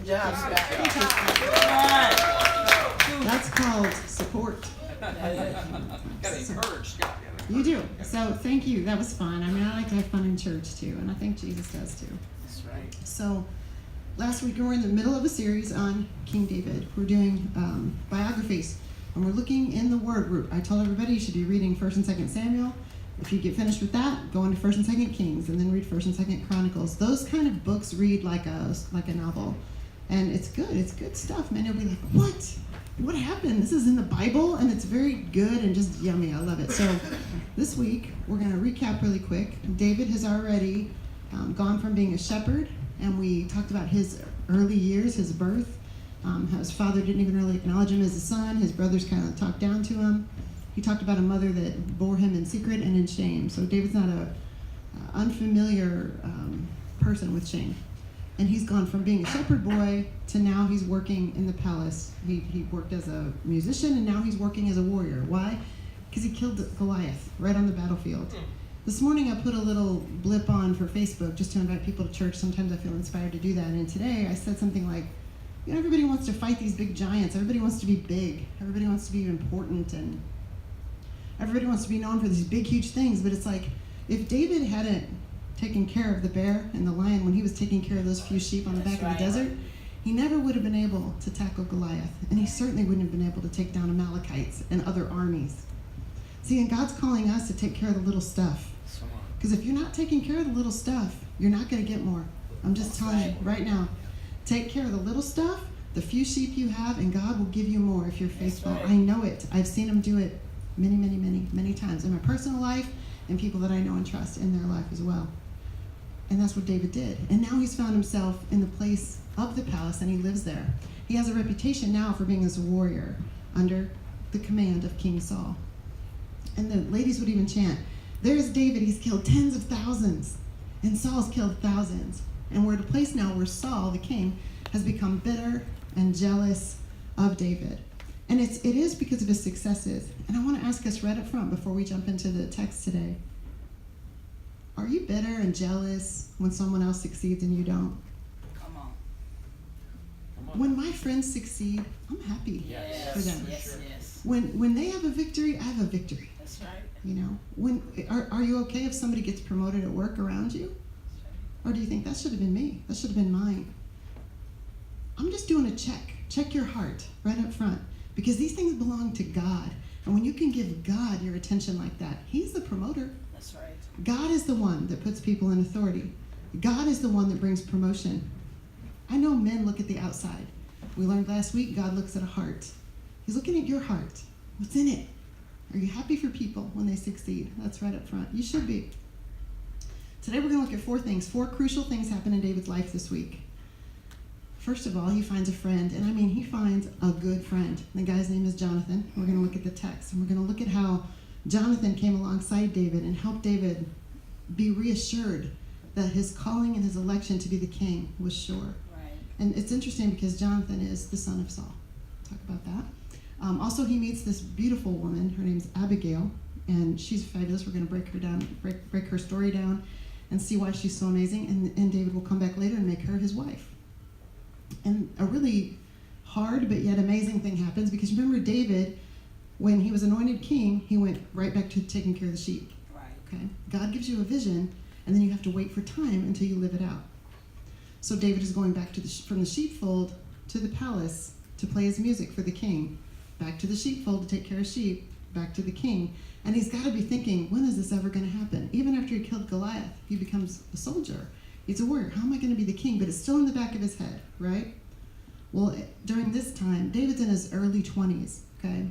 Good job, Scott. That's called support. Gotta encourage Scott. You do. So thank you. That was fun. I mean, I like to have fun in church too, and I think Jesus does too. That's right. So last week we were in the middle of a series on King David. We're doing biographies, and we're looking in the Word. I told everybody you should be reading 1st and 2nd Samuel. If you get finished with that, go into 1st and 2nd Kings, and then read 1st and 2nd Chronicles. Those kind of books read like a novel, and it's good. It's good stuff, man. You'll be like, what? What happened? This is in the Bible, and it's very good and just yummy. I love it. So this week, we're going to recap really quick. David has already gone from being a shepherd, and we talked about his early years, his birth, how his father didn't even really acknowledge him as a son. His brothers kind of talked down to him. He talked about a mother that bore him in secret and in shame. So David's not a unfamiliar person with shame. And he's gone from being a shepherd boy to now he's working in the palace. He worked as a musician, and now he's working as a warrior. Why? Because he killed Goliath right on the battlefield. This morning I put a little blip on for Facebook just to invite people to church. Sometimes I feel inspired to do that. And today I said something like, everybody wants to fight these big giants. Everybody wants to be big. Everybody wants to be important. And everybody wants to be known for these big, huge things. But it's like, if David hadn't taken care of the bear and the lion when he was taking care of those few sheep on the back of the desert, he never would have been able to tackle Goliath. And he certainly wouldn't have been able to take down Amalekites and other armies. See, and God's calling us to take care of the little stuff. Because if you're not taking care of the little stuff, you're not going to get more. I'm just telling you right now. Take care of the little stuff, the few sheep you have, and God will give you more if you're faithful. I know it. I've seen him do it many, many, many, many times in my personal life and people that I know and trust in their life as well. And that's what David did. And now he's found himself in the place of the palace, and he lives there. He has a reputation now for being as a warrior under the command of King Saul. And the ladies would even chant, "There's David, he's killed tens of thousands, and Saul's killed thousands." And we're at a place now where Saul, the king, has become bitter and jealous of David. And it is because of his successes. And I want to ask us right up front before we jump into the text today, are you bitter and jealous when someone else succeeds and you don't? Come on. When my friends succeed, I'm happy for them. Yes. When they have a victory, I have a victory. That's right. You know, are you okay if somebody gets promoted at work around you? Or do you think that should have been me? That should have been mine? I'm just doing a check. Check your heart right up front. Because these things belong to God. And when you can give God your attention like that, he's the promoter. That's right. God is the one that puts people in authority. God is the one that brings promotion. I know men look at the outside. We learned last week, God looks at a heart. He's looking at your heart. What's in it? Are you happy for people when they succeed? That's right up front. You should be. Today we're going to look at 4 things. 4 crucial things happen in David's life this week. First of all, he finds a friend, and I mean he finds a good friend. The guy's name is Jonathan. We're going to look at the text, and we're going to look at how Jonathan came alongside David and helped David be reassured that his calling and his election to be the king was sure. Right. And it's interesting because Jonathan is the son of Saul. Talk about that. Also, he meets this beautiful woman. Her name's Abigail, and she's fabulous. We're going to break her down, break her story down, and see why she's so amazing. And David will come back later and make her his wife. And a really hard but yet amazing thing happens, because remember David, when he was anointed king, he went right back to taking care of the sheep. Right. Okay? God gives you a vision, and then you have to wait for time until you live it out. So David is going back to from the sheepfold to the palace to play his music for the king. Back to the sheepfold to take care of sheep, back to the king. And he's got to be thinking, when is this ever going to happen? Even after he killed Goliath, he becomes a soldier. He's a warrior. How am I going to be the king? But it's still in the back of his head, right? Well, during this time, David's in his early 20s, okay?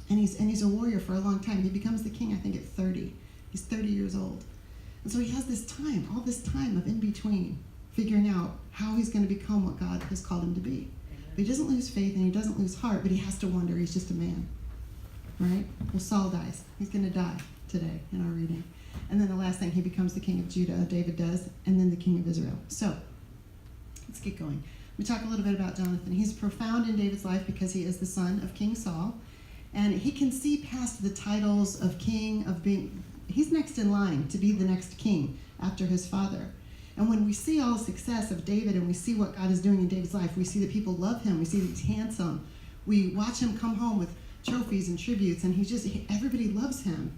And he's a warrior for a long time. He becomes the king, I think, at 30. He's 30 years old. And so he has this time, all this time of in between, figuring out how he's going to become what God has called him to be. But he doesn't lose faith and he doesn't lose heart, but he has to wonder. He's just a man, right? Well, Saul dies. He's going to die today in our reading. And then the last thing, he becomes the king of Judah, David does, and then the king of Israel. So let's get going. We talk a little bit about Jonathan. He's profound in David's life because he is the son of King Saul. And he can see past the titles of king, of being, he's next in line to be the next king after his father. And when we see all the success of David and we see what God is doing in David's life, we see that people love him, we see that he's handsome, we watch him come home with trophies and tributes, and everybody loves him.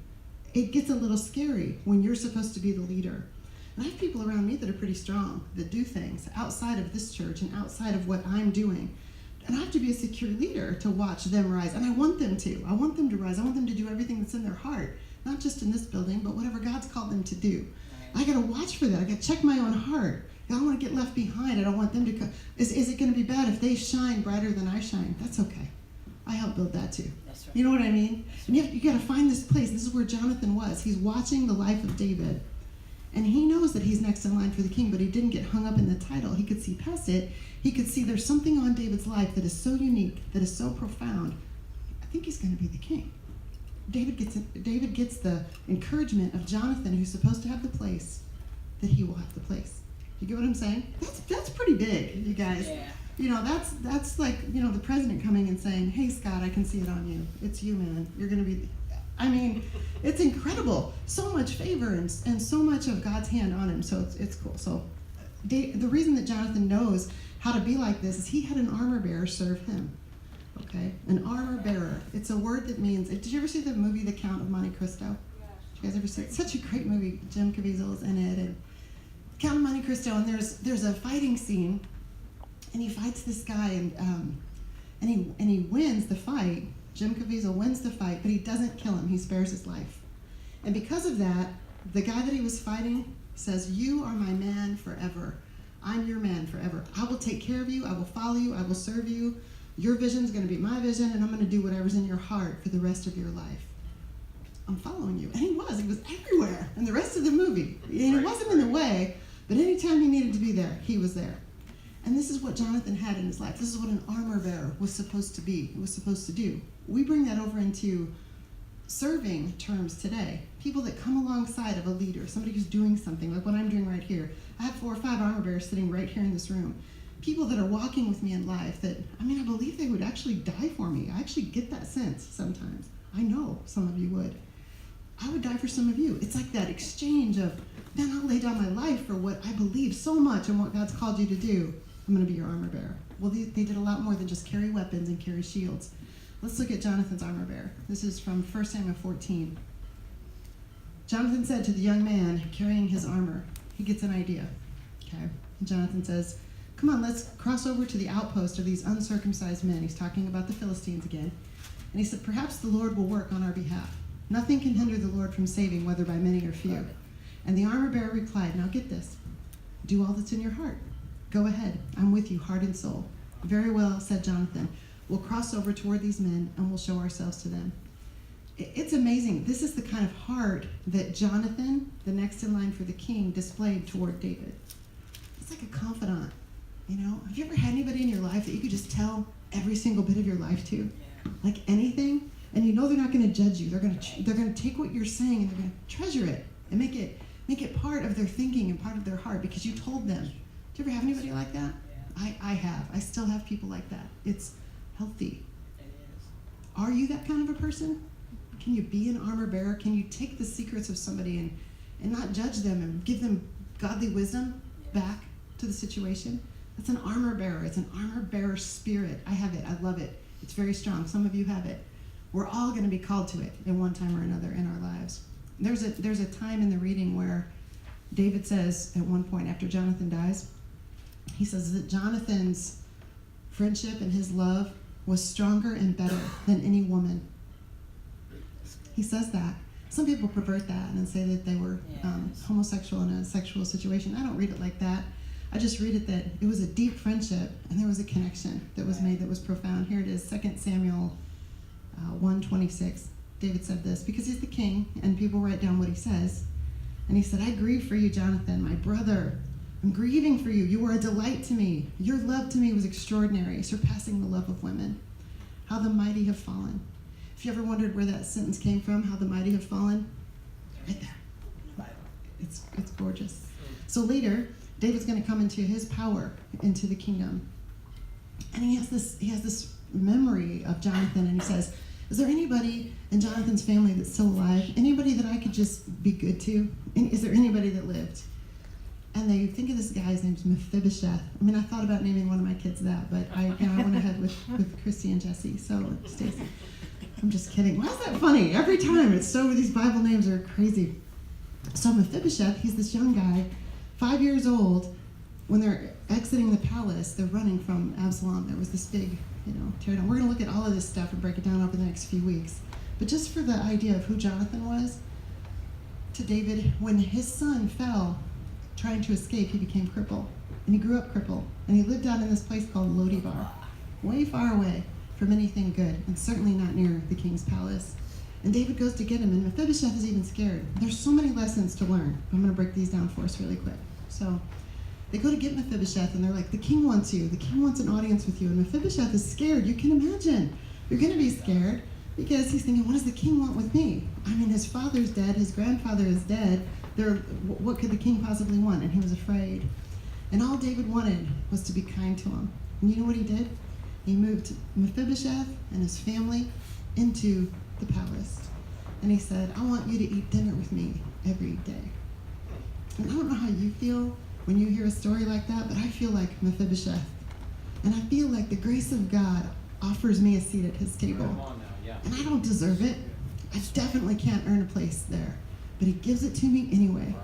It gets a little scary when you're supposed to be the leader. And I have people around me that are pretty strong, that do things outside of this church and outside of what I'm doing. And I have to be a secure leader to watch them rise. And I want them to. I want them to rise. I want them to do everything that's in their heart, not just in this building, but whatever God's called them to do. I got to watch for that. I got to check my own heart. I don't want to get left behind. I don't want them to come. Is it going to be bad if they shine brighter than I shine? That's okay. I help build that too. That's right. You know what I mean? And you got to find this place. This is where Jonathan was. He's watching the life of David. And he knows that he's next in line for the king, but he didn't get hung up in the title. He could see past it. He could see there's something on David's life that is so unique, that is so profound. I think he's going to be the king. David gets the encouragement of Jonathan, who's supposed to have the place, that he will have the place. You get what I'm saying? That's pretty big, you guys. Yeah. You know, that's like, you know, the president coming and saying, hey, Scott, I can see it on you. It's you, man. You're going to be... I mean, it's incredible. So much favor and so much of God's hand on him. So it's cool. So the reason that Jonathan knows how to be like this is he had an armor bearer serve him. Okay? An armor bearer. It's a word that means... Did you ever see the movie The Count of Monte Cristo? Did you guys ever see it? It's such a great movie. Jim Caviezel's in it. And Count of Monte Cristo, and there's a fighting scene, and he fights this guy, and he wins the fight. Jim Caviezel wins the fight, but he doesn't kill him. He spares his life. And because of that, the guy that he was fighting says, you are my man forever. I'm your man forever. I will take care of you. I will follow you. I will serve you. Your vision is going to be my vision, and I'm going to do whatever's in your heart for the rest of your life. I'm following you. And he was everywhere in the rest of the movie. And he wasn't in the way, but anytime he needed to be there, he was there. And this is what Jonathan had in his life. This is what an armor bearer was supposed to be, was supposed to do. We bring that over into serving terms today. People that come alongside of a leader, somebody who's doing something, like what I'm doing right here. I have 4 or 5 armor bearers sitting right here in this room. People that are walking with me in life that, I believe they would actually die for me. I actually get that sense sometimes. I know some of you would. I would die for some of you. It's like that exchange of, man, I'll lay down my life for what I believe so much and what God's called you to do. I'm going to be your armor bearer. Well, they did a lot more than just carry weapons and carry shields. Let's look at Jonathan's armor bearer. This is from 1 Samuel 14. Jonathan said to the young man carrying his armor, he gets an idea. Okay. And Jonathan says, come on, let's cross over to the outpost of these uncircumcised men. He's talking about the Philistines again. And he said, perhaps the Lord will work on our behalf. Nothing can hinder the Lord from saving, whether by many or few. And the armor bearer replied, now get this. Do all that's in your heart. Go ahead. I'm with you, heart and soul. Very well, said Jonathan. We'll cross over toward these men and we'll show ourselves to them. It's amazing. This is the kind of heart that Jonathan, the next in line for the king, displayed toward David. It's like a confidant. You know, have you ever had anybody in your life that you could just tell every single bit of your life to? Like anything? And you know they're not going to judge you. They're going to take what you're saying and they're going to treasure it and make it part of their thinking and part of their heart because you told them. Do you ever have anybody like that? I have. I still have people like that. It's healthy. It is. Are you that kind of a person? Can you be an armor bearer? Can you take the secrets of somebody and not judge them and give them godly wisdom back to the situation? That's an armor bearer. It's an armor bearer spirit. I have it. I love it. It's very strong. Some of you have it. We're all going to be called to it in one time or another in our lives. There's a time in the reading where David says at one point after Jonathan dies, he says that Jonathan's friendship and his love was stronger and better than any woman. He says that. Some people pervert that and say that they were homosexual in a sexual situation. I don't read it like that. I just read it that it was a deep friendship and there was a connection that was made that was profound. Here it is, 2 Samuel 1:26. David said this because he's the king and people write down what he says. And he said, I grieve for you, Jonathan, my brother. I'm grieving for you. You were a delight to me. Your love to me was extraordinary, surpassing the love of women. How the mighty have fallen. If you ever wondered where that sentence came from, how the mighty have fallen, right there. It's gorgeous. So later, David's going to come into his power, into the kingdom. And he has this memory of Jonathan, and he says, is there anybody in Jonathan's family that's still alive? Anybody that I could just be good to? Is there anybody that lived? And they think of this guy's name's Mephibosheth. I mean, I thought about naming one of my kids that, but I went ahead with Christy and Jesse. So Stacy. I'm just kidding. Why is that funny? Every time it's so, these Bible names are crazy. So Mephibosheth, he's this young guy, 5 years old. When they're exiting the palace, they're running from Absalom. There was this big, teardown. We're going to look at all of this stuff and break it down over the next few weeks. But just for the idea of who Jonathan was to David, when his son fell trying to escape, he became crippled. And he grew up crippled. And he lived out in this place called Lodibar, way far away from anything good, and certainly not near the king's palace. And David goes to get him, and Mephibosheth is even scared. There's so many lessons to learn. I'm going to break these down for us really quick. So they go to get Mephibosheth, and they're like, the king wants you. The king wants an audience with you. And Mephibosheth is scared. You can imagine. You're going to be scared because he's thinking, what does the king want with me? I mean, his father's dead. His grandfather is dead. What could the king possibly want? And he was afraid. And all David wanted was to be kind to him. And you know what he did? He moved Mephibosheth and his family into the palace. And he said, I want you to eat dinner with me every day. And I don't know how you feel when you hear a story like that, but I feel like Mephibosheth. And I feel like the grace of God offers me a seat at his table. Come on now, yeah. And I don't deserve it. I definitely can't earn a place there. But he gives it to me anyway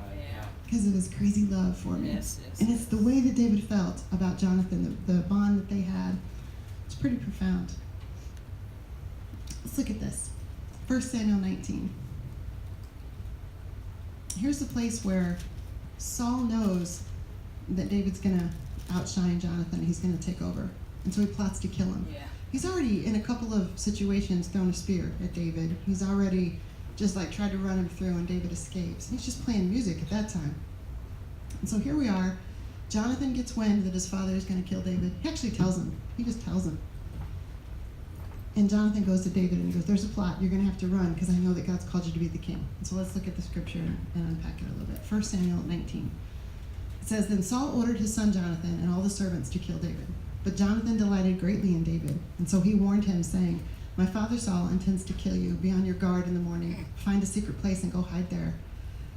because of his crazy love for me. Yes. And it's the way that David felt about Jonathan, the bond that they had. It's pretty profound. Let's look at this. 1 Samuel 19. Here's the place where Saul knows that David's going to outshine Jonathan. He's going to take over. And so he plots to kill him. Yeah. He's already, in a couple of situations, thrown a spear at David. He's already just tried to run him through, and David escapes. He's just playing music at that time. And so here we are. Jonathan gets wind that his father is going to kill David. He actually tells him. He just tells him. And Jonathan goes to David and he goes, there's a plot. You're going to have to run because I know that God's called you to be the king. And so let's look at the scripture and unpack it a little bit. 1 Samuel 19. It says, Then Saul ordered his son Jonathan and all the servants to kill David. But Jonathan delighted greatly in David. And so he warned him, saying, My father Saul intends to kill you. Be on your guard in the morning. Find a secret place and go hide there.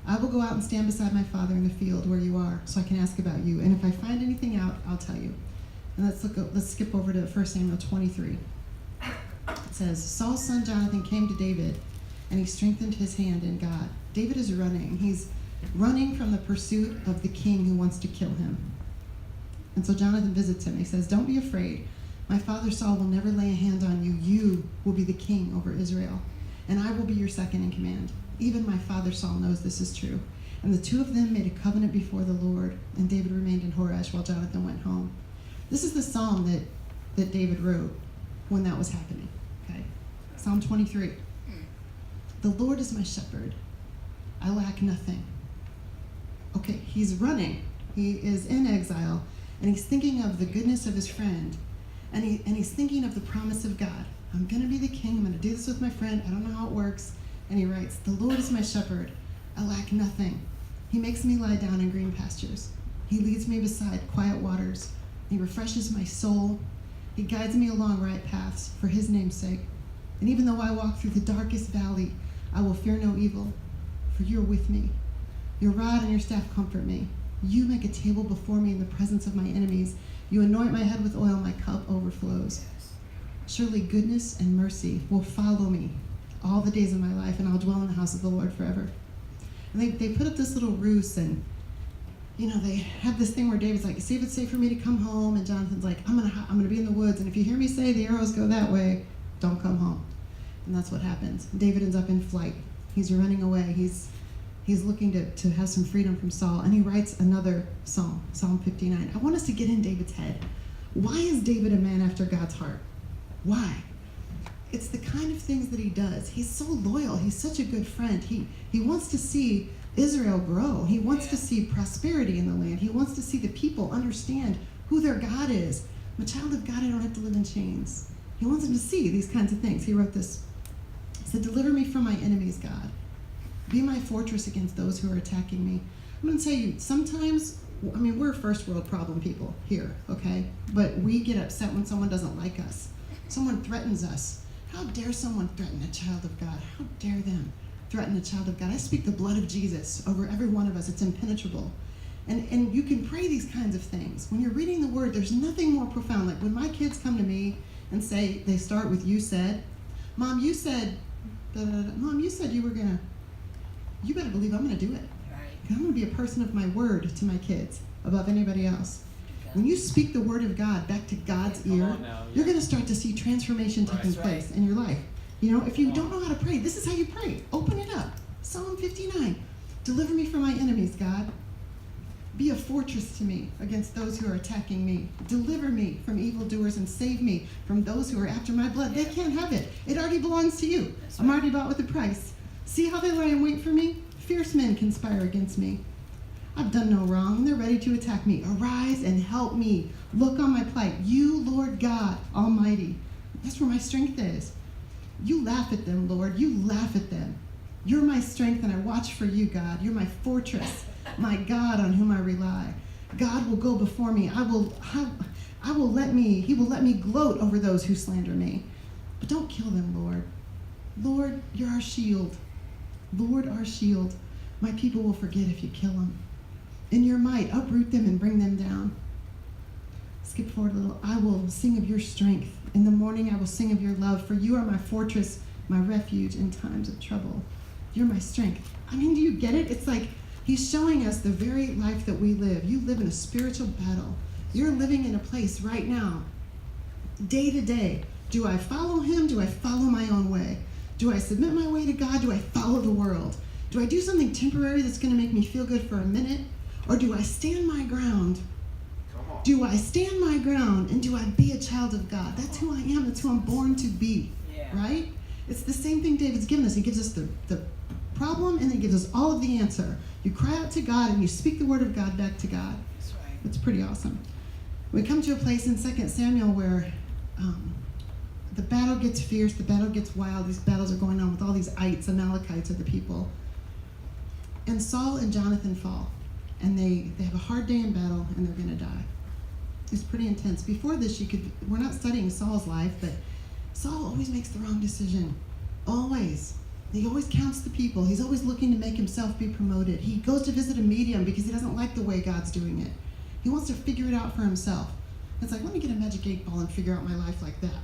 I will go out and stand beside my father in the field where you are, so I can ask about you. And if I find anything out, I'll tell you. And let's skip over to 1 Samuel 23. It says, Saul's son Jonathan came to David, and he strengthened his hand in God. David is running. He's running from the pursuit of the king who wants to kill him. And so Jonathan visits him. He says, Don't be afraid. My father Saul will never lay a hand on you. You will be the king over Israel, and I will be your second in command. Even my father Saul knows this is true. And the two of them made a covenant before the Lord, and David remained in Horesh while Jonathan went home. This is the psalm that David wrote when that was happening. Okay, Psalm 23. The Lord is my shepherd. I lack nothing. Okay, he's running. He is in exile, and he's thinking of the goodness of his friend, and he's thinking of the promise of God. I'm going to be the king. I'm going to do this with my friend. I don't know how it works. And he writes, The Lord is my shepherd. I lack nothing. He makes me lie down in green pastures. He leads me beside quiet waters. He refreshes my soul. He guides me along right paths for his name's sake. And even though I walk through the darkest valley, I will fear no evil, for you're with me. Your rod and your staff comfort me. You make a table before me in the presence of my enemies. You anoint my head with oil, my cup overflows. Surely goodness and mercy will follow me all the days of my life, and I'll dwell in the house of the Lord forever. And they put up this little ruse, and they have this thing where David's like, see if it's safe for me to come home, and Jonathan's like, I'm gonna be in the woods, and if you hear me say the arrows go that way, don't come home. And that's what happens. David ends up in flight. He's running away. He's looking to have some freedom from Saul, and he writes another psalm, Psalm 59. I want us to get in David's head. Why is David a man after God's heart? Why? It's the kind of things that he does. He's so loyal. He's such a good friend. He wants to see Israel grow. He wants to see prosperity in the land. He wants to see the people understand who their God is. I'm a child of God. I don't have to live in chains. He wants them to see these kinds of things. He wrote this. He said, Deliver me from my enemies, God. Be my fortress against those who are attacking me. I'm going to tell you, sometimes, we're first world problem people here, okay? But we get upset when someone doesn't like us. Someone threatens us. How dare someone threaten a child of God? How dare them threaten a child of God? I speak the blood of Jesus over every one of us. It's impenetrable. And you can pray these kinds of things. When you're reading the word, there's nothing more profound. Like when my kids come to me and say, they start with, you said, Mom, you said, Mom, you said you were going to, you better believe I'm going to do it. Right. I'm going to be a person of my word to my kids above anybody else. When you speak the word of God back to God's Come ear, on now, you're yeah. going to start to see transformation Right. taking That's place right. in your life. You know, if you don't know how to pray, this is how you pray. Open it up. Psalm 59. Deliver me from my enemies, God. Be a fortress to me against those who are attacking me. Deliver me from evildoers and save me from those who are after my blood. They can't have it. It already belongs to you. That's I'm right. already bought with a price. See how they lie in wait for me? Fierce men conspire against me. I've done no wrong. They're ready to attack me. Arise and help me. Look on my plight. You, Lord God Almighty. That's where my strength is. You laugh at them, Lord. You laugh at them. You're my strength, and I watch for you, God. You're my fortress, my God on whom I rely. God will go before me. He will let me gloat over those who slander me. But don't kill them, Lord. Lord, you're our shield. Lord, our shield. My people will forget if you kill them. In your might, uproot them and bring them down. Skip forward a little. I will sing of your strength. In the morning I will sing of your love, for you are my fortress, my refuge in times of trouble. You're my strength. I mean, do you get it? It's like he's showing us the very life that we live. You live in a spiritual battle. You're living in a place right now, day to day. Do I follow him? Do I follow my own way? Do I submit my way to God? Do I follow the world? Do I do something temporary that's going to make me feel good for a minute? Or do I stand my ground? Do I stand my ground and do I be a child of God? That's who I am. That's who I'm born to be. Yeah. Right? It's the same thing David's given us. He gives us the problem and then he gives us all of the answer. You cry out to God and you speak the word of God back to God. That's right. It's pretty awesome. We come to a place in 2 Samuel where the battle gets fierce, the battle gets wild. These battles are going on with all these ites, Amalekites are the people. And Saul and Jonathan fall. And they have a hard day in battle and they're going to die. It's pretty intense. Before this, we're not studying Saul's life, but Saul always makes the wrong decision. Always. He always counts the people. He's always looking to make himself be promoted. He goes to visit a medium because he doesn't like the way God's doing it. He wants to figure it out for himself. It's like, let me get a magic 8-ball and figure out my life like that.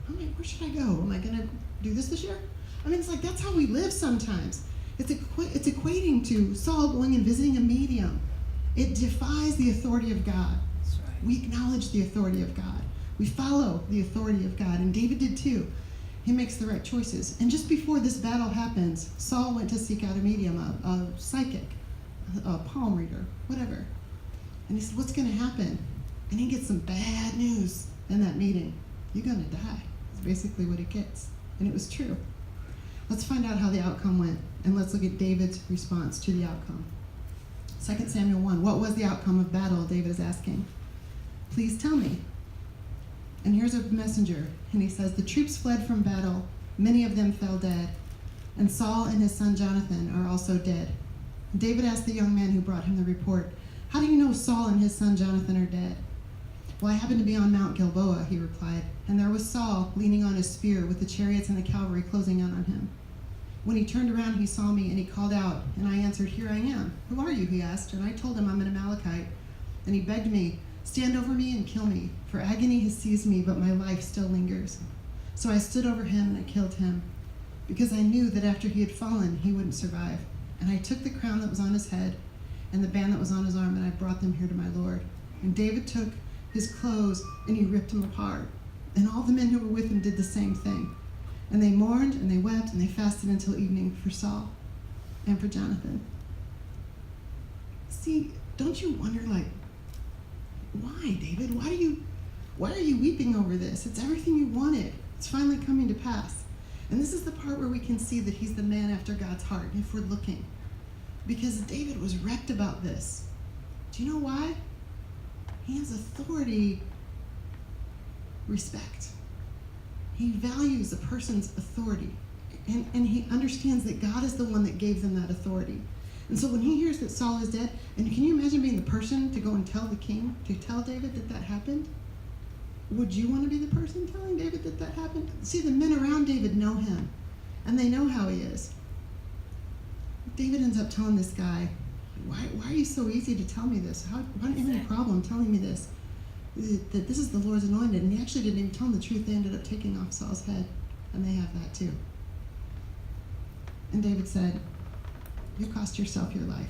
I'm like, where should I go? Am I going to do this year? I mean, it's like, that's how we live sometimes. It's equating to Saul going and visiting a medium. It defies the authority of God. That's right. We acknowledge the authority of God. We follow the authority of God, and David did too. He makes the right choices. And just before this battle happens, Saul went to seek out a medium, a psychic, a palm reader, whatever. And he said, what's going to happen? And he gets some bad news in that meeting. You're going to die. That's basically what he gets. And it was true. Let's find out how the outcome went, and let's look at David's response to the outcome. 2 Samuel 1, what was the outcome of battle? David is asking. Please tell me. And here's a messenger, and he says, the troops fled from battle. Many of them fell dead. And Saul and his son Jonathan are also dead. And David asked the young man who brought him the report, how do you know Saul and his son Jonathan are dead? Well, I happened to be on Mount Gilboa, he replied, and there was Saul leaning on his spear with the chariots and the cavalry closing in on him. When he turned around, he saw me, and he called out, and I answered, here I am. Who are you, he asked, and I told him I'm an Amalekite. And he begged me, stand over me and kill me, for agony has seized me, but my life still lingers. So I stood over him, and I killed him, because I knew that after he had fallen, he wouldn't survive. And I took the crown that was on his head, and the band that was on his arm, and I brought them here to my Lord. And David took his clothes, and he ripped them apart. And all the men who were with him did the same thing. And they mourned, and they wept, and they fasted until evening for Saul and for Jonathan. See, don't you wonder, like, why, David? Why are you weeping over this? It's everything you wanted. It's finally coming to pass. And this is the part where we can see that he's the man after God's heart, if we're looking. Because David was wrecked about this. Do you know why? He has authority respect. He values a person's authority. And he understands that God is the one that gave them that authority. And so when he hears that Saul is dead, and can you imagine being the person to go and tell the king, to tell David that that happened? Would you want to be the person telling David that that happened? See, the men around David know him, and they know how he is. David ends up telling this guy, why are you so easy to tell me this? Why don't you have any problem telling me this? That this is the Lord's anointed. And he actually didn't even tell them the truth. They ended up taking off Saul's head. And they have that too. And David said, you cost yourself your life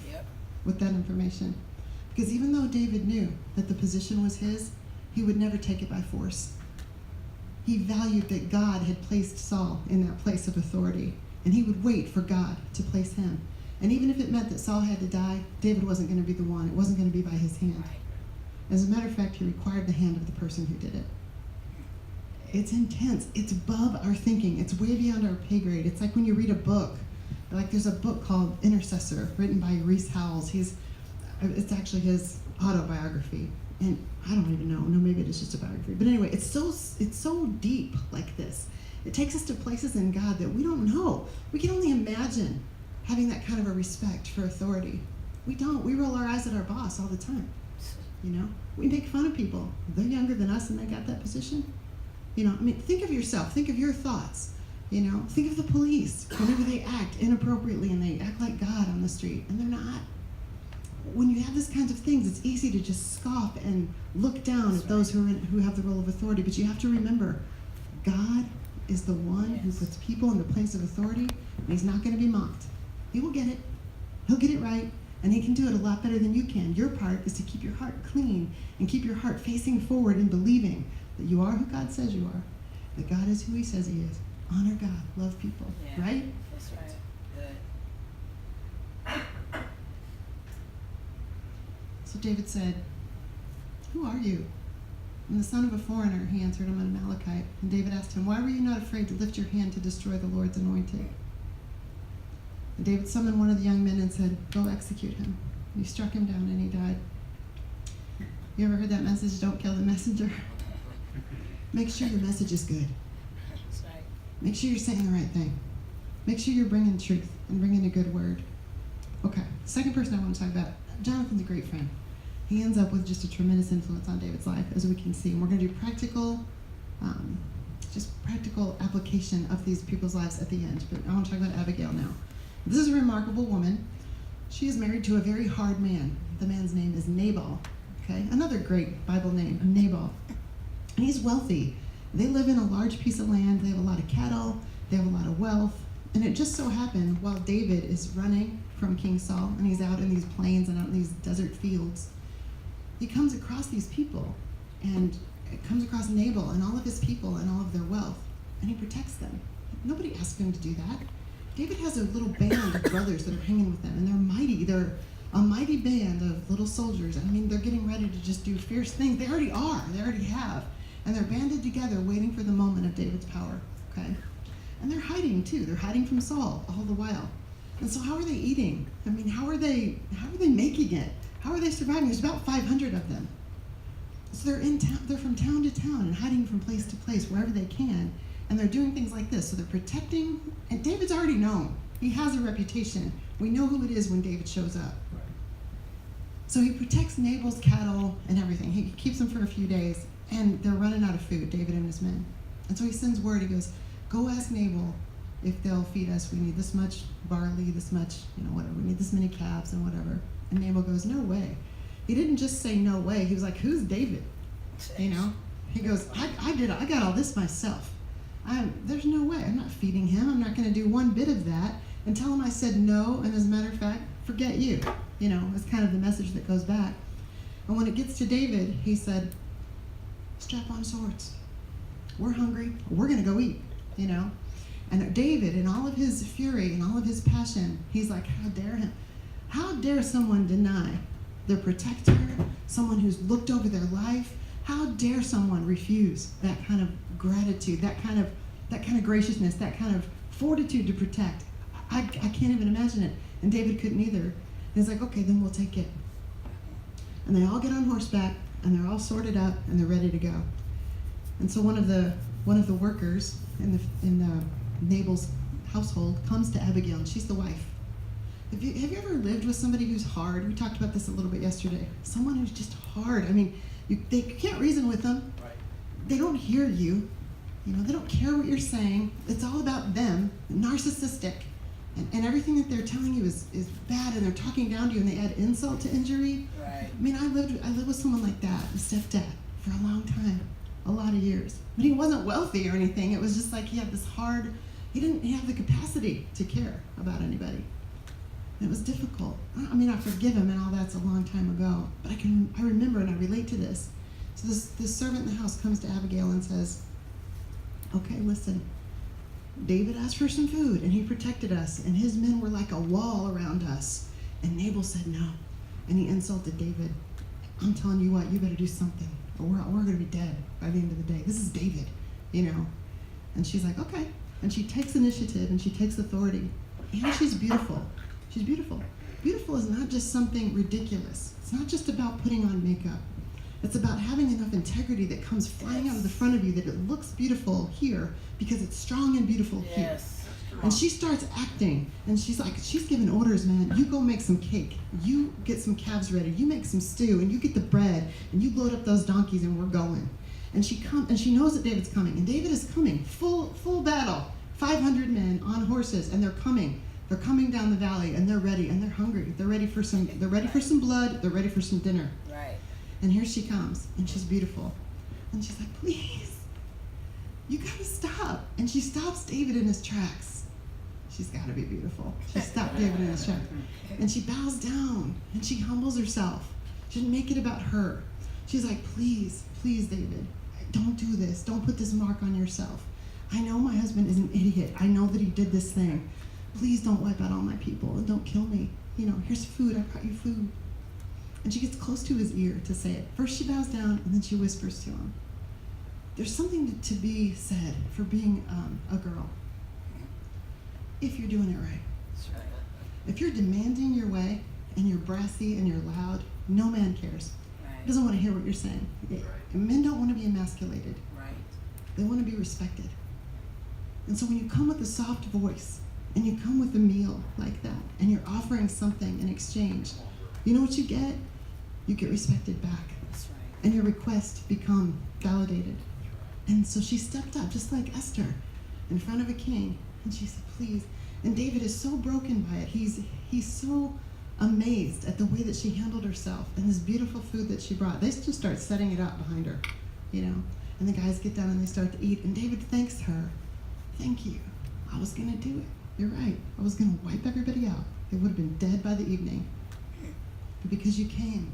with that information. Because even though David knew that the position was his, he would never take it by force. He valued that God had placed Saul in that place of authority. And he would wait for God to place him. And even if it meant that Saul had to die, David wasn't going to be the one. It wasn't going to be by his hand. As a matter of fact, he required the hand of the person who did it. It's intense. It's above our thinking. It's way beyond our pay grade. It's like when you read a book. Like there's a book called Intercessor, written by Reese Howells. It's actually his autobiography. And I don't even know. No, maybe it's just a biography. But anyway, it's so deep like this. It takes us to places in God that we don't know. We can only imagine having that kind of a respect for authority. We don't. We roll our eyes at our boss all the time. You know, we make fun of people. They're younger than us and they got that position. You know, I mean, think of yourself. Think of your thoughts. You know, think of the police. Whenever they act inappropriately and they act like God on the street, and they're not. When you have this kinds of things, it's easy to just scoff and look down at those who have the role of authority. But you have to remember, God is the one who puts people in the place of authority, and he's not going to be mocked. He will get it. He'll get it right, and he can do it a lot better than you can. Your part is to keep your heart clean and keep your heart facing forward and believing that you are who God says you are, that God is who he says he is. Honor God, love people, right? That's right. Good. So David said, who are you? And the son of a foreigner, he answered, I'm an Amalekite. And David asked him, why were you not afraid to lift your hand to destroy the Lord's anointed? And David summoned one of the young men and said, go execute him. And he struck him down and he died. You ever heard that message, don't kill the messenger? Make sure your message is good. That's right. Make sure you're saying the right thing. Make sure you're bringing truth and bringing a good word. Okay, second person I want to talk about, Jonathan's a great friend. He ends up with just a tremendous influence on David's life, as we can see. And we're going to do practical application of these people's lives at the end. But I want to talk about Abigail now. This is a remarkable woman. She is married to a very hard man. The man's name is Nabal. Okay, another great Bible name, Nabal. And he's wealthy. They live in a large piece of land. They have a lot of cattle. They have a lot of wealth. And it just so happened, while David is running from King Saul, and he's out in these plains and out in these desert fields, he comes across these people, and it comes across Nabal and all of his people and all of their wealth, and he protects them. Nobody asked him to do that. David has a little band of brothers that are hanging with them, and they're mighty. They're a mighty band of little soldiers. I mean, they're getting ready to just do fierce things. They already are. They already have. And they're banded together waiting for the moment of David's power, okay? And they're hiding, too. They're hiding from Saul all the while. And so how are they eating? I mean, how are they making it? How are they surviving? There's about 500 of them. So they're from town to town and hiding from place to place wherever they can. And they're doing things like this. So they're protecting, and David's already known. He has a reputation. We know who it is when David shows up. Right. So he protects Nabal's cattle and everything. He keeps them for a few days, and they're running out of food, David and his men. And so he sends word. He goes, go ask Nabal if they'll feed us. We need this much barley, this much, whatever. We need this many calves and whatever. And Nabal goes, no way. He didn't just say no way. He was like, who's David? He goes, I got all this myself. There's no way. I'm not feeding him. I'm not going to do one bit of that and tell him I said no, and as a matter of fact, forget you. It's kind of the message that goes back. And when it gets to David, he said, strap on swords. We're hungry. We're going to go eat, And David, in all of his fury and all of his passion, he's like, how dare him? How dare someone deny their protector, someone who's looked over their life? How dare someone refuse that kind of gratitude, that kind of graciousness, that kind of fortitude to protect? I can't even imagine it. And David couldn't either. And he's like, okay, then we'll take it. And they all get on horseback, and they're all sorted up, and they're ready to go. And so one of the workers in Nabal's household comes to Abigail, and she's the wife. Have you ever lived with somebody who's hard? We talked about this a little bit yesterday. Someone who's just hard. I mean, they can't reason with them. Right. They don't hear you. They don't care what you're saying. It's all about them, narcissistic. and everything that they're telling you is bad, and they're talking down to you, and they add insult to injury. Right. I mean, I lived with someone like that, a stepdad, for a long time, a lot of years. But he wasn't wealthy or anything. It was just like he had this hard, he didn't have the capacity to care about anybody. And it was difficult. I mean, I forgive him and all that's a long time ago, but I remember and I relate to this. So this servant in the house comes to Abigail and says, okay, listen, David asked for some food and he protected us, and his men were like a wall around us. And Nabal said no, and he insulted David. I'm telling you what, you better do something, or we're going to be dead by the end of the day. This is David, you know. And she's like, okay. And she takes initiative and she takes authority. And she's beautiful. She's beautiful. Beautiful is not just something ridiculous. It's not just about putting on makeup. It's about having enough integrity that comes flying out of the front of you that it looks beautiful here because it's strong and beautiful here. Yes. And she starts acting, and she's giving orders, man. You go make some cake. You get some calves ready. You make some stew, and you get the bread, and you load up those donkeys, and we're going. And she knows that David's coming, and David is coming, full battle, 500 men on horses, and they're coming. They're coming down the valley, and they're ready, and they're hungry. They're ready for some blood. They're ready for some dinner. Right. And here she comes, and she's beautiful, and she's like, please, you gotta stop. And she stops David in his tracks. She's got to be beautiful. She stopped David in his tracks. And she bows down, and she humbles herself. She didn't make it about her. She's like, please, David, don't do this. Don't put this mark on yourself. I know my husband is an idiot. I know that he did this thing. Please don't wipe out all my people, and don't kill me. You know, here's food. I brought you food. And she gets close to his ear to say it. First she bows down, and then she whispers to him. There's something to be said for being a girl. If you're doing it right. That's right. If you're demanding your way and you're brassy and you're loud, no man cares. Right. Doesn't want to hear what you're saying. Men don't want to be emasculated. Right. They want to be respected. And so when you come with a soft voice and you come with a meal like that and you're offering something in exchange, you know what you get? You get respected back. That's right. And your requests become validated. And so she stepped up, just like Esther, in front of a king. And she said, please. And David is so broken by it. He's so amazed at the way that she handled herself and this beautiful food that she brought. They just start setting it up behind her, you know. And the guys get down and they start to eat. And David thanks her. Thank you. I was going to do it. You're right. I was going to wipe everybody out. They would have been dead by the evening. But because you came,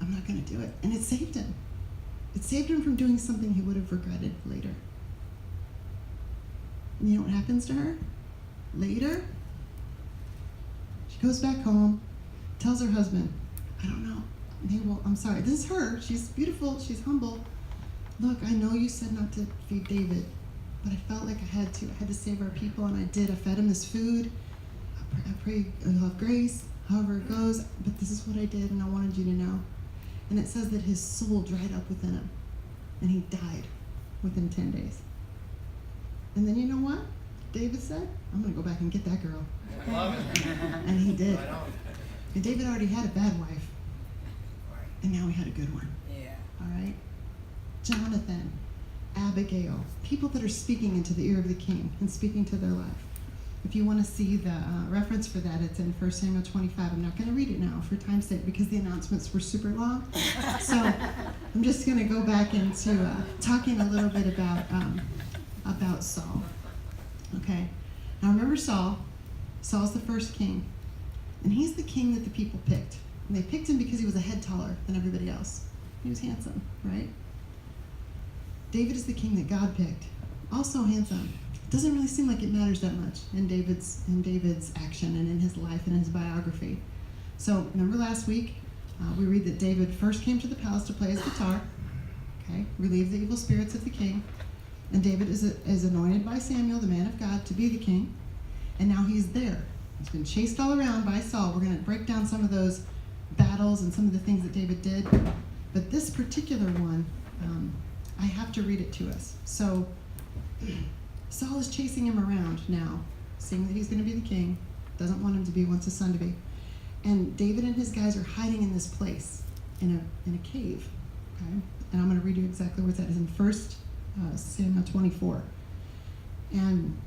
I'm not going to do it. And it saved him. It saved him from doing something he would have regretted later. You know what happens to her? Later, she goes back home, tells her husband, I don't know, Nabal, I'm sorry. This is her. She's beautiful. She's humble. Look, I know you said not to feed David, but I felt like I had to. I had to save our people, and I did. I fed him his food. I pray you'll have grace, however it goes, but this is what I did, and I wanted you to know. And it says that his soul dried up within him, and he died within 10 days. And then you know what? David said, I'm going to go back and get that girl. Love it. And he did. And David already had a bad wife. And now he had a good one. Yeah. All right? Jonathan, Abigail, people that are speaking into the ear of the king and speaking to their life. If you want to see the reference for that, it's in 1 Samuel 25. I'm not going to read it now for time's sake because the announcements were super long. So I'm just going to go back into talking a little bit about Saul. Okay? Now remember Saul. Saul's the first king. And he's the king that the people picked. And they picked him because he was a head taller than everybody else. He was handsome, right? David is the king that God picked. Also handsome. It doesn't really seem like it matters that much in David's action and in his life and in his biography. So remember last week, we read that David first came to the palace to play his guitar, okay, relieve the evil spirits of the king. And David is anointed by Samuel, the man of God, to be the king. And now he's there. He's been chased all around by Saul. We're going to break down some of those battles and some of the things that David did. But this particular one, I have to read it to us. So Saul is chasing him around now, seeing that he's going to be the king, doesn't want him to be, wants his son to be. And David and his guys are hiding in this place, in a cave. Okay? And I'm going to read you exactly where it's at. It's in 1 Samuel 24. And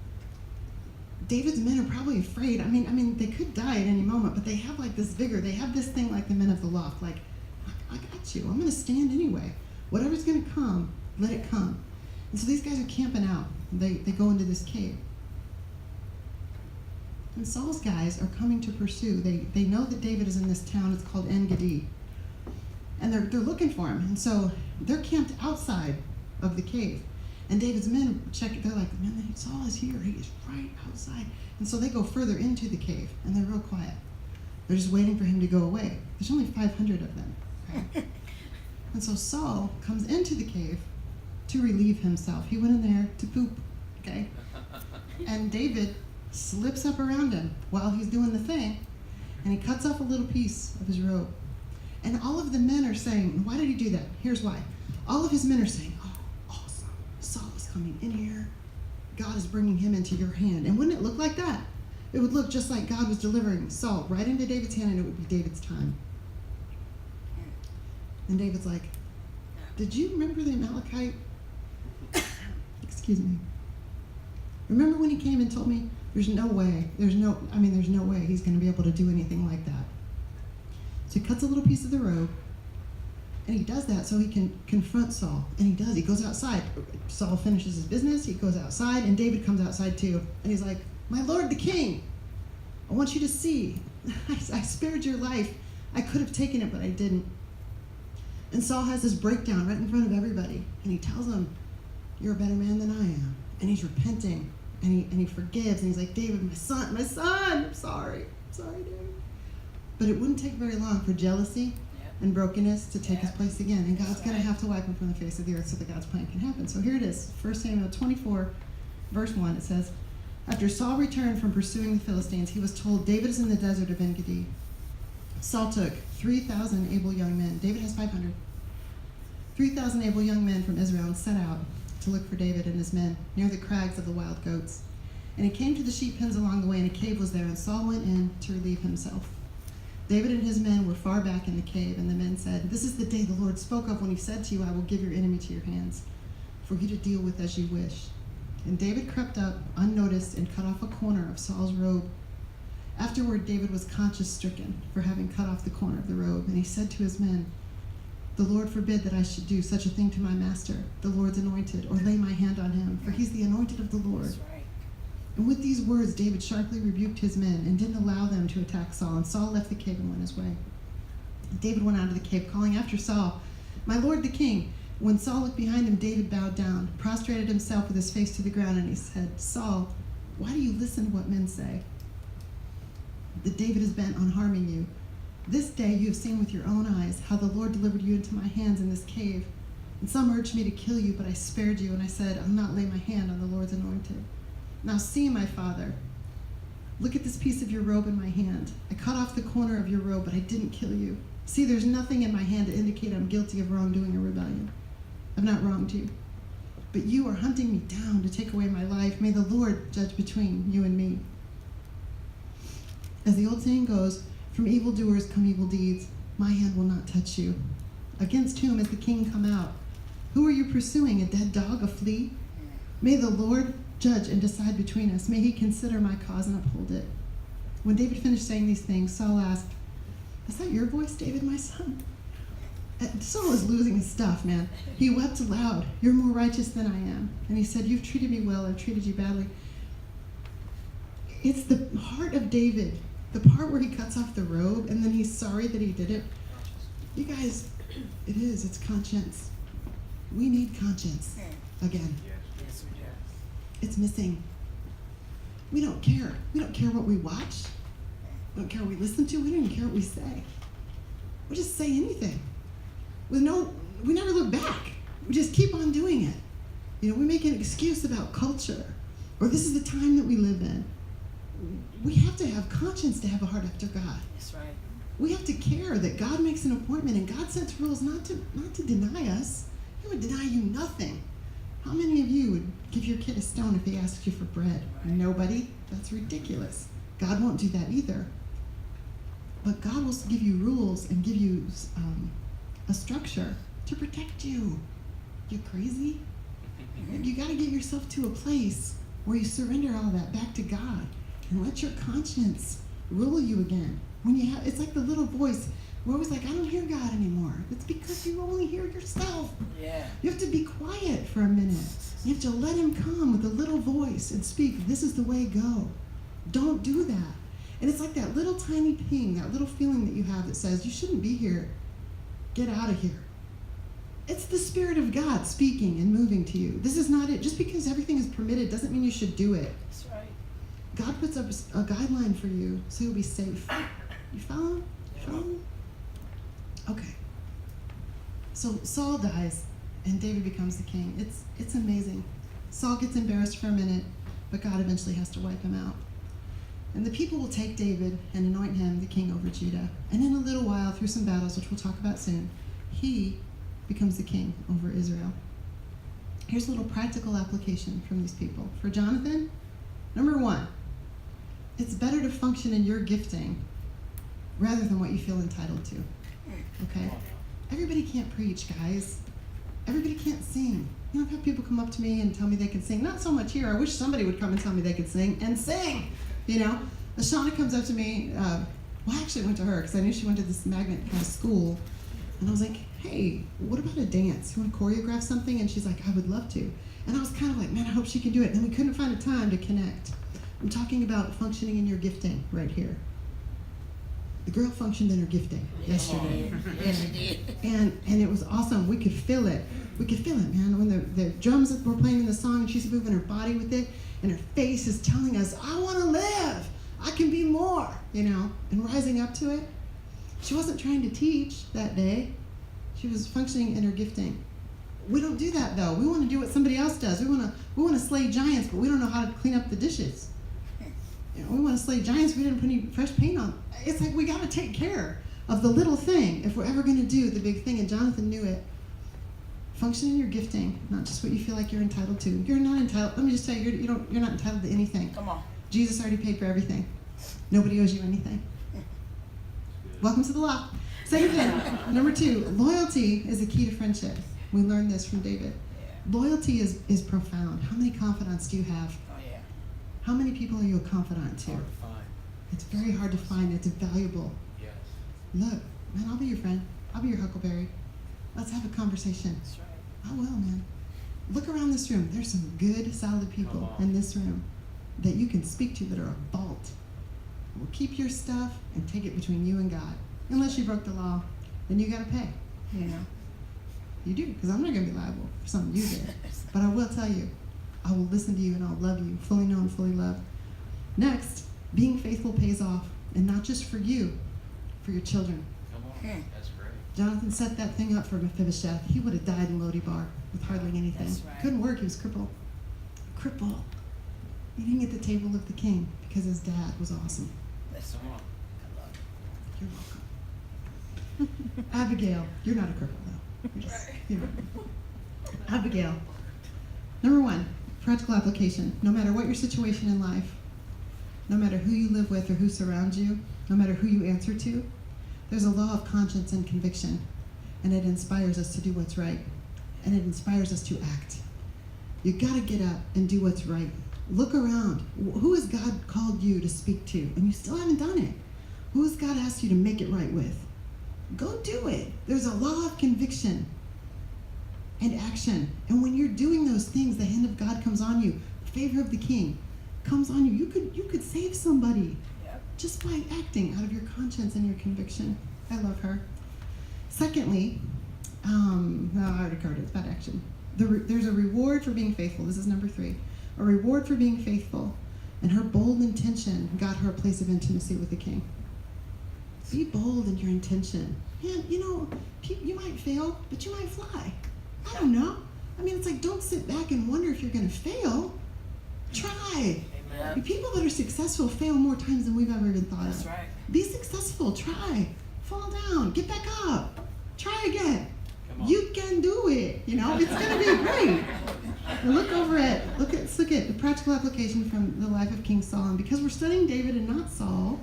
David's men are probably afraid. I mean, they could die at any moment, but they have like this vigor. They have this thing like the men of the loft, like, I got you. I'm going to stand anyway. Whatever's going to come, let it come. And so these guys are camping out. They go into this cave. And Saul's guys are coming to pursue. They know that David is in this town. It's called En-Gedi. And they're looking for him. And so they're camped outside of the cave. And David's men check it. They're like, man, Saul is here. He is right outside. And so they go further into the cave, and they're real quiet. They're just waiting for him to go away. There's only 500 of them. Right? And so Saul comes into the cave to relieve himself. He went in there to poop, okay? And David slips up around him while he's doing the thing, and he cuts off a little piece of his robe. And all of the men are saying, why did he do that? Here's why. All of his men are saying, oh, awesome. Saul is coming in here. God is bringing him into your hand. And wouldn't it look like that? It would look just like God was delivering Saul right into David's hand, and it would be David's time. And David's like, did you remember the Amalekite? Excuse me. Remember when he came and told me there's no way he's going to be able to do anything like that. So he cuts a little piece of the robe, and he does that so he can confront Saul. And he does. He goes outside. Saul finishes his business. He goes outside, and David comes outside too. And he's like, my lord the king, I want you to see. I spared your life. I could have taken it, but I didn't. And Saul has this breakdown right in front of everybody. And he tells him, you're a better man than I am. And he's repenting. And he forgives. And he's like, David, my son, I'm sorry. I'm sorry, David. But it wouldn't take very long for jealousy and brokenness to take his place again. And God's going to have to wipe him from the face of the earth so that God's plan can happen. So here it is, 1 Samuel 24, verse 1. It says, after Saul returned from pursuing the Philistines, he was told, David is in the desert of En-Gedi. Saul took 3,000 able young men. David has 500. 3,000 able young men from Israel and set out to look for David and his men near the crags of the wild goats. And he came to the sheep pens along the way, and a cave was there, and Saul went in to relieve himself. David and his men were far back in the cave, and the men said, this is the day the Lord spoke of when he said to you, I will give your enemy to your hands, for you to deal with as you wish. And David crept up unnoticed and cut off a corner of Saul's robe. Afterward, David was conscience-stricken for having cut off the corner of the robe, and he said to his men, the Lord forbid that I should do such a thing to my master, the Lord's anointed, or lay my hand on him, for he's the anointed of the Lord. That's right. And with these words, David sharply rebuked his men and didn't allow them to attack Saul. And Saul left the cave and went his way. David went out of the cave, calling after Saul, my lord the king. When Saul looked behind him, David bowed down, prostrated himself with his face to the ground, and he said, Saul, why do you listen to what men say? That David is bent on harming you. This day you have seen with your own eyes how the Lord delivered you into my hands in this cave. And some urged me to kill you, but I spared you, and I said, I'll not lay my hand on the Lord's anointed. Now see, my father, look at this piece of your robe in my hand. I cut off the corner of your robe, but I didn't kill you. See, there's nothing in my hand to indicate I'm guilty of wrongdoing or rebellion. I've not wronged you. But you are hunting me down to take away my life. May the Lord judge between you and me. As the old saying goes, from evildoers come evil deeds. My hand will not touch you. Against whom has the king come out? Who are you pursuing, a dead dog, a flea? May the Lord judge and decide between us. May he consider my cause and uphold it. When David finished saying these things, Saul asked, is that your voice, David, my son? Saul is losing his stuff, man. He wept aloud. You're more righteous than I am. And he said, you've treated me well. I've treated you badly. It's the heart of David, the part where he cuts off the robe and then he's sorry that he did it. You guys, it is. It's conscience. We need conscience again. Yes, we do. It's missing. We don't care. We don't care what we watch. We don't care what we listen to. We don't even care what we say. We just say anything. We never look back. We just keep on doing it. We make an excuse about culture, or this is the time that we live in. We have to have conscience to have a heart after God. That's right. We have to care that God makes an appointment, and God sets rules not to deny us. He would deny you nothing. How many of you would give your kid a stone if he asked you for bread? Right. Nobody? That's ridiculous. God won't do that either. But God will give you rules and give you a structure to protect you. You crazy? You got to get yourself to a place where you surrender all that back to God and let your conscience rule you again. When you have, it's like the little voice. We're always like, I don't hear God anymore. It's because you only hear yourself. Yeah. You have to be quiet for a minute. You have to let him come with a little voice and speak, this is the way, go. Don't do that. And it's like that little tiny ping, that little feeling that you have that says, you shouldn't be here. Get out of here. It's the Spirit of God speaking and moving to you. This is not it. Just because everything is permitted doesn't mean you should do it. That's right. God puts up a guideline for you so you'll be safe. You follow? You follow? Okay. So Saul dies and David becomes the king. It's amazing. Saul gets embarrassed for a minute, but God eventually has to wipe him out. And the people will take David and anoint him the king over Judah. And in a little while, through some battles, which we'll talk about soon, he becomes the king over Israel. Here's a little practical application from these people. For Jonathan, number one, it's better to function in your gifting rather than what you feel entitled to. Okay? Everybody can't preach, guys. Everybody can't sing. You know, I've had people come up to me and tell me they can sing. Not so much here. I wish somebody would come and tell me they could sing and sing. You know, Shauna comes up to me. Well, I actually went to her because I knew she went to this magnet kind of school. And I was like, hey, what about a dance? You want to choreograph something? And she's like, I would love to. And I was kind of like, man, I hope she can do it. And then we couldn't find a time to connect. I'm talking about functioning in your gifting right here. The girl functioned in her gifting yesterday. Yes, she did. And it was awesome. We could feel it. We could feel it, man. When the drums were playing in the song and she's moving her body with it, and her face is telling us, I want to live. I can be more, you know, and rising up to it. She wasn't trying to teach that day. She was functioning in her gifting. We don't do that, though. We want to do what somebody else does. We want to slay giants, but we don't know how to clean up the dishes. You know, we want to slay giants. We didn't put any fresh paint on. It's like we got to take care of the little thing if we're ever going to do the big thing. And Jonathan knew it. Function in your gifting, not just what you feel like you're entitled to. You're not entitled. Let me just tell you, you're not entitled to anything. Come on. Jesus already paid for everything. Nobody owes you anything. Welcome to the Loft. Second thing, number two, loyalty is a key to friendship. We learned this from David. Yeah. Loyalty is profound. How many confidants do you have? Oh, yeah. How many people are you a confidant to? Hard to find. It's very hard to find. It's valuable. Yes. Look, man, I'll be your friend. I'll be your huckleberry. Let's have a conversation. That's right. I will, man. Look around this room. There's some good, solid people Come on. in this room that you can speak to that are a vault. We'll keep your stuff and take it between you and God. Unless you broke the law, then you got to pay. You know? You do, because I'm not going to be liable for something you did. But I will tell you, I will listen to you and I'll love you, fully known, fully loved. Next, being faithful pays off, and not just for you, for your children. Come on. That's great. Jonathan set that thing up for Mephibosheth. He would have died in Lodibar with hardly anything. That's right. Couldn't work. He was crippled. Crippled. He didn't get the table of the king because his dad was awesome. That's Come right. on. I love it. You're welcome. Abigail, you're not a cripple though. You're just, you know. Abigail. Number one, practical application. No matter what your situation in life, no matter who you live with or who surrounds you, no matter who you answer to, there's a law of conscience and conviction, and it inspires us to do what's right, and it inspires us to act. You got to get up and do what's right. Look around. Who has God called you to speak to, and you still haven't done it? Who has God asked you to make it right with? Go do it. There's a law of conviction and action, and when you're doing those things, the hand of God comes on you. The favor of the King comes on you. You could save somebody. Yep. Just by acting out of your conscience and your conviction. I love her. Secondly, no, I already covered it. It's about action. There's a reward for being faithful. This is number 3. A reward for being faithful. And her bold intention got her a place of intimacy with the king. Be bold in your intention. Man, you know, you might fail, but you might fly. I don't know. I mean, it's like, don't sit back and wonder if you're going to fail. Try. Amen. People that are successful fail more times than we've ever even thought That's of. right. Be successful. Try. Fall down. Get back up. Try again. Come on. You can do it. You know, it's going to be great. And let's look at the practical application from the life of King Saul. And because we're studying David and not Saul,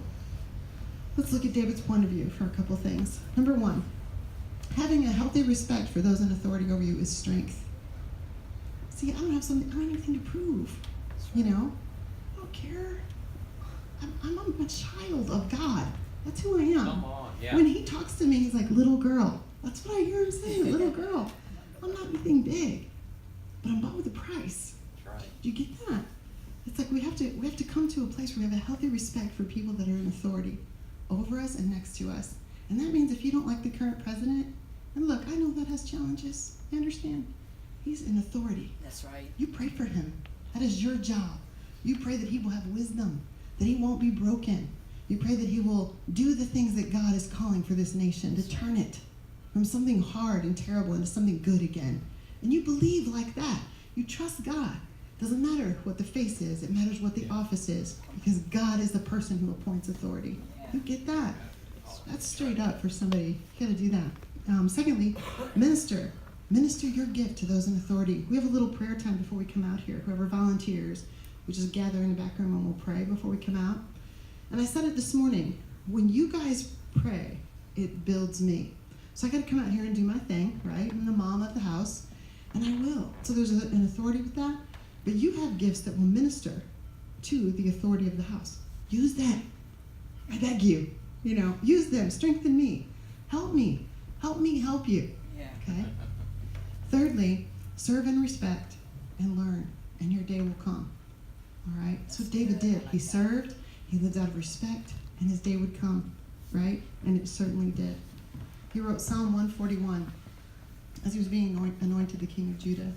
let's look at David's point of view for a couple things. Number 1, having a healthy respect for those in authority over you is strength. See, I don't have anything to prove. That's You know, I don't care. I'm a child of God. That's who I am. Come on, yeah. When he talks to me, he's like, little girl. That's what I hear him saying, little girl. I'm not anything big, but I'm bought with a price. That's right. Do you get that? It's like we have to come to a place where we have a healthy respect for people that are in authority over us and next to us. And that means if you don't like the current president, and look, I know that has challenges. I understand. He's in authority. That's right. You pray for him. That is your job. You pray that he will have wisdom, that he won't be broken. You pray that he will do the things that God is calling for this nation, to turn it from something hard and terrible into something good again. And you believe like that. You trust God. Doesn't matter what the face is. It matters what the office is, because God is the person who appoints authority. You get that? That's straight up for somebody. You got to do that. Secondly, minister. Minister your gift to those in authority. We have a little prayer time before we come out here. Whoever volunteers, we just gather in the back room and we'll pray before we come out. And I said it this morning, when you guys pray, it builds me. So I got to come out here and do my thing, right? I'm the mom of the house, and I will. So there's an authority with that. But you have gifts that will minister to the authority of the house. Use them. I beg you. Use them. Strengthen me. Help me. Help me help you. Yeah. Okay? Thirdly, serve and respect and learn, and your day will come. All right? That's what David did. He served, he lived out of respect, and his day would come, right? And it certainly did. He wrote Psalm 141 as he was being anointed the king of Judah.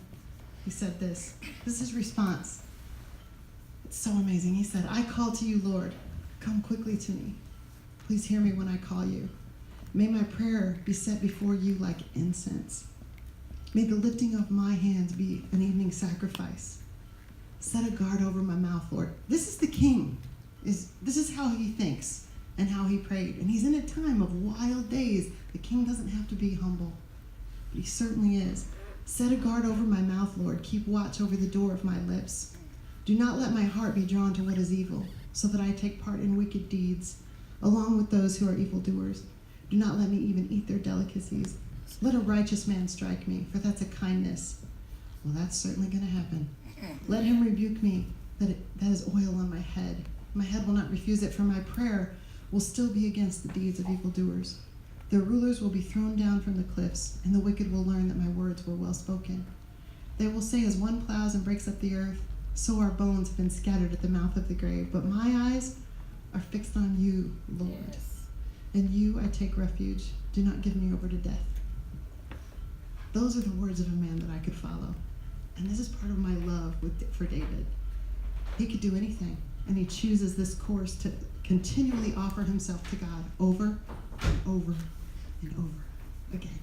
He said this. This is his response. It's so amazing. He said, I call to you, Lord. Come quickly to me. Please hear me when I call you. May my prayer be set before you like incense. May the lifting of my hands be an evening sacrifice. Set a guard over my mouth, Lord. This is the king. This is how he thinks and how he prayed. And he's in a time of wild days. The king doesn't have to be humble, but he certainly is. Set a guard over my mouth, Lord. Keep watch over the door of my lips. Do not let my heart be drawn to what is evil, so that I take part in wicked deeds, along with those who are evildoers. Do not let me even eat their delicacies. Let a righteous man strike me, for that's a kindness. Well, that's certainly going to happen. Let him rebuke me, that is oil on my head. My head will not refuse it, for my prayer will still be against the deeds of evildoers. Their rulers will be thrown down from the cliffs, and the wicked will learn that my words were well spoken. They will say, as one plows and breaks up the earth, so our bones have been scattered at the mouth of the grave. But my eyes are fixed on you, Lord. Yes. In you I take refuge. Do not give me over to death. Those are the words of a man that I could follow. And this is part of my love for David. He could do anything, and he chooses this course to continually offer himself to God over and over and over again.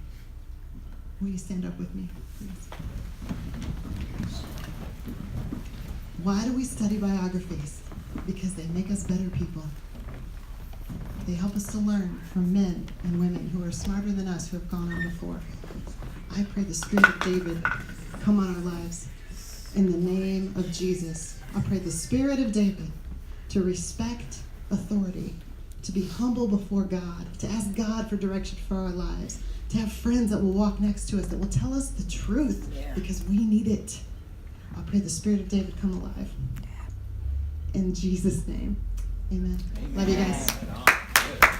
Will you stand up with me, please? Why do we study biographies? Because they make us better people. They help us to learn from men and women who are smarter than us, who have gone on before. I pray the Spirit of David come on our lives. In the name of Jesus, I pray the Spirit of David to respect authority, to be humble before God, to ask God for direction for our lives, to have friends that will walk next to us, that will tell us the truth, because we need it. I pray the Spirit of David come alive. In Jesus' name, amen. Love you guys. Right on. Good.